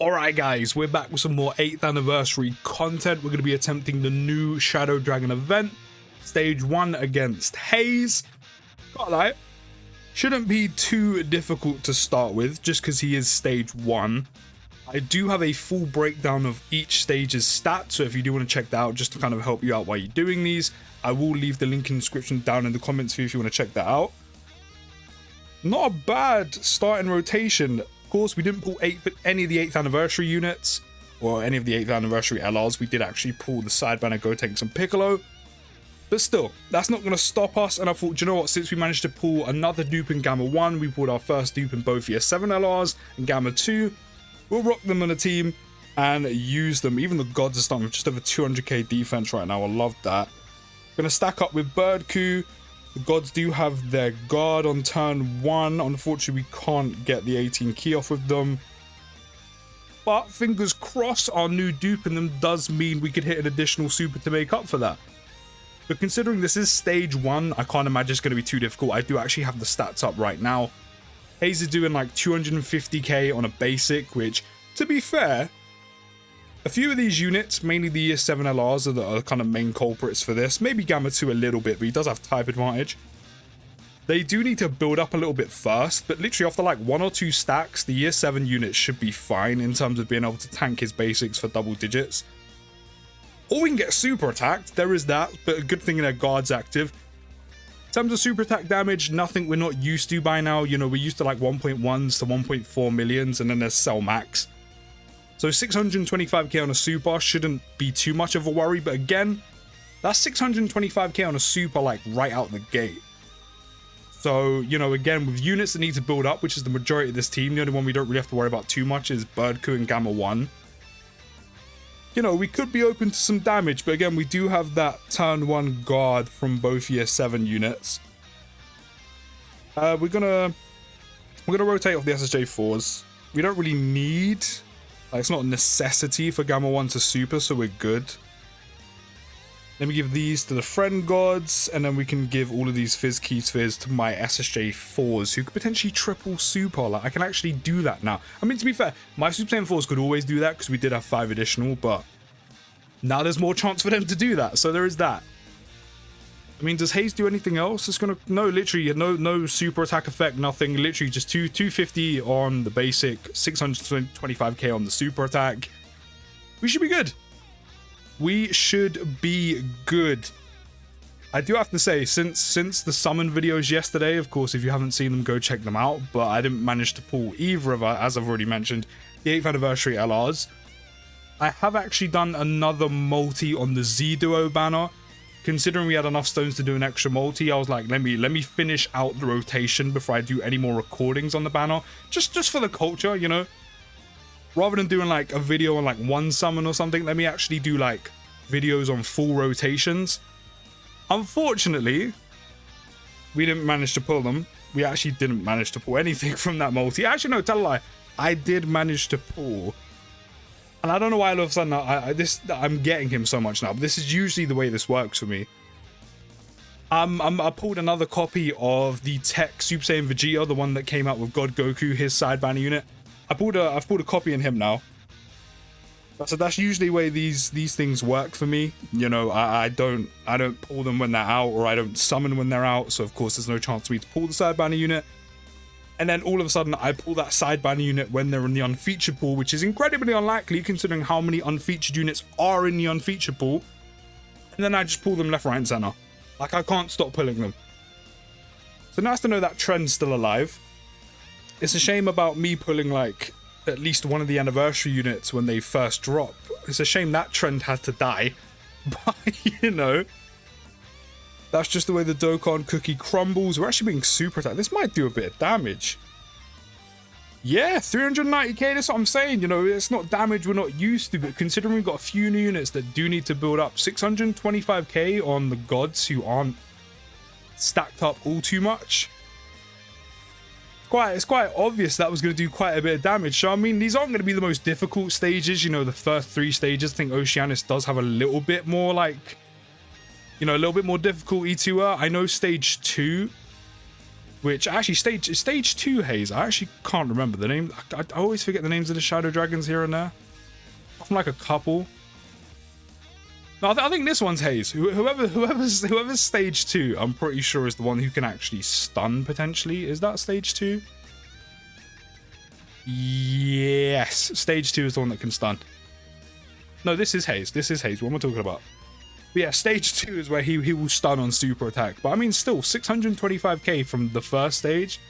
Alright guys, we're back with some more 8th anniversary content. We're going to be attempting the new Shadow Dragon event, stage 1 against Haze. Got lie, shouldn't be too difficult to start with just because he is stage 1. I do have a full breakdown of each stage's stats, so if you do want to check that out just to kind of help you out while you're doing these, I will leave the link in the description down in the comments for you if you want to check that out. Not a bad starting rotation. Of course, we didn't pull any of the 8th anniversary units or any of the 8th anniversary LRs. We did actually pull the side banner Gotenks and Piccolo. But still, that's not going to stop us. And I thought, you know what, since we managed to pull another dupe in Gamma 1, we pulled our first dupe in both Year 7 LRs and Gamma 2. We'll rock them on a team and use them. Even the gods are starting with just over 200k defense right now. I love that. Going to stack up with Birdku. The gods do have their guard on turn 1. Unfortunately, we can't get the 18 key off with them. But fingers crossed, our new dupe in them does mean we could hit an additional super to make up for that. But considering this is stage 1, I can't imagine it's going to be too difficult. I do actually have the stats up right now. Haze is doing like 250k on a basic, which, to be fair, a few of these units, mainly the Year 7 LRs, are the kind of main culprits for this. Maybe Gamma 2 a little bit, but he does have type advantage. They do need to build up a little bit first, but literally after like 1 or 2 stacks, the Year 7 units should be fine in terms of being able to tank his basics for double digits. Or we can get super attacked, there is that, but a good thing their guard's active. In terms of super attack damage, nothing we're not used to by now. You know, we're used to like 1.1s to 1.4 millions, and then there's Cell Max. So 625k on a super shouldn't be too much of a worry, but again, that's 625k on a super like right out the gate. So, you know, again, with units that need to build up, which is the majority of this team, the only one we don't really have to worry about too much is Birdku and Gamma 1. You know, we could be open to some damage, but again, we do have that turn 1 guard from both Year 7 units. We're gonna rotate off the SSJ4s. We don't really need... Like, it's not a necessity for Gamma 1 to super, so we're good. Let me give these to the friend gods, and then we can give all of these Fizz Keys Fizz to my SSJ4s, who could potentially triple super. Like, I can actually do that now. I mean, to be fair, my Super Saiyan 4s could always do that, because we did have 5 additional, but now there's more chance for them to do that, so there is that. I mean, does Haze do anything else? It's gonna... No, literally, no super attack effect, nothing. Literally just 250 on the basic, 625k on the super attack. We should be good. We should be good. I do have to say, since the summon videos yesterday, of course, if you haven't seen them, go check them out. But I didn't manage to pull either of, as I've already mentioned, the 8th anniversary LRs. I have actually done another multi on the Z-Duo banner. Considering we had enough stones to do an extra multi, I was like, let me finish out the rotation before I do any more recordings on the banner. Just for the culture, you know? Rather than doing like a video on like one summon or something, let me actually do like videos on full rotations. Unfortunately, we didn't manage to pull them. We actually didn't manage to pull anything from that multi. Actually, no, tell a lie. I did manage to pull... And I don't know why all of a sudden I'm getting him so much now, but this is usually the way this works for me. I pulled another copy of the Tech Super Saiyan Vegeta, the one that came out with God Goku, his side banner unit. I've pulled a copy in him now. So that's usually the way these things work for me. You know, I don't pull them when they're out, or I don't summon when they're out. So of course there's no chance for me to pull the side banner unit. And then all of a sudden, I pull that side banner unit when they're in the unfeatured pool, which is incredibly unlikely considering how many unfeatured units are in the unfeatured pool. And then I just pull them left, right, and center. Like, I can't stop pulling them. So nice to know that trend's still alive. It's a shame about me pulling, like, at least one of the anniversary units when they first drop. It's a shame that trend had to die. But, you know... That's just the way the Dokkan cookie crumbles. We're actually being super attacked. This might do a bit of damage. Yeah, 390k, that's what I'm saying. You know, it's not damage we're not used to, but considering we've got a few new units that do need to build up, 625k on the gods who aren't stacked up all too much. It's quite obvious that was going to do quite a bit of damage. So, I mean, these aren't going to be the most difficult stages. You know, the first 3 stages, I think Oceanus does have a little bit more, like... You know, a little bit more difficulty to her. I know stage 2 which actually stage 2 Haze. I actually can't remember the name. I always forget the names of the shadow dragons here and there. From like a couple. No, I think this one's Haze. Whoever's stage 2, I'm pretty sure is the one who can actually stun potentially. Is that stage 2? Yes, stage 2 is the one that can stun. No, this is Haze. This is Haze. What am I talking about? But yeah, stage 2 is where he will stun on super attack. But I mean, still 625k from the first stage.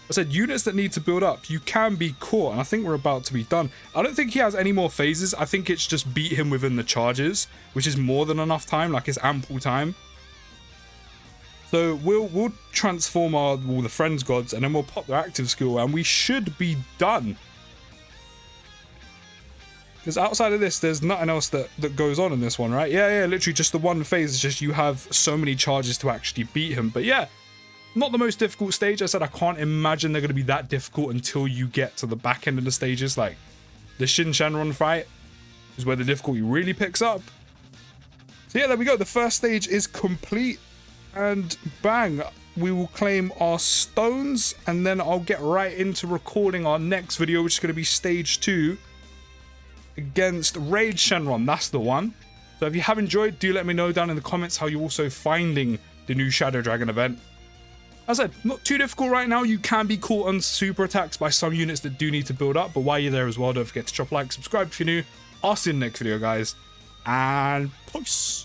I said units that need to build up, you can be caught, and I think we're about to be done. I don't think he has any more phases. I think it's just beat him within the charges, which is more than enough time. Like, it's ample time. So we'll transform all the friends gods, and then we'll pop their active skill, and we should be done. Because outside of this, there's nothing else that goes on in this one, right? Yeah, literally just the one phase is just you have so many charges to actually beat him. But yeah, not the most difficult stage. I said I can't imagine they're going to be that difficult until you get to the back end of the stages. Like, the Shenron fight is where the difficulty really picks up. So yeah, there we go. The first stage is complete. And bang, we will claim our stones. And then I'll get right into recording our next video, which is going to be stage 2. Against Haze Shenron, that's the one. So if you have enjoyed, do let me know down in the comments how you're also finding the new Shadow Dragon event. As I said, not too difficult right now. You can be caught on super attacks by some units that do need to build up, but while you're there as well, don't forget to drop a like, subscribe if you're new. I'll see you in the next video, guys, and peace.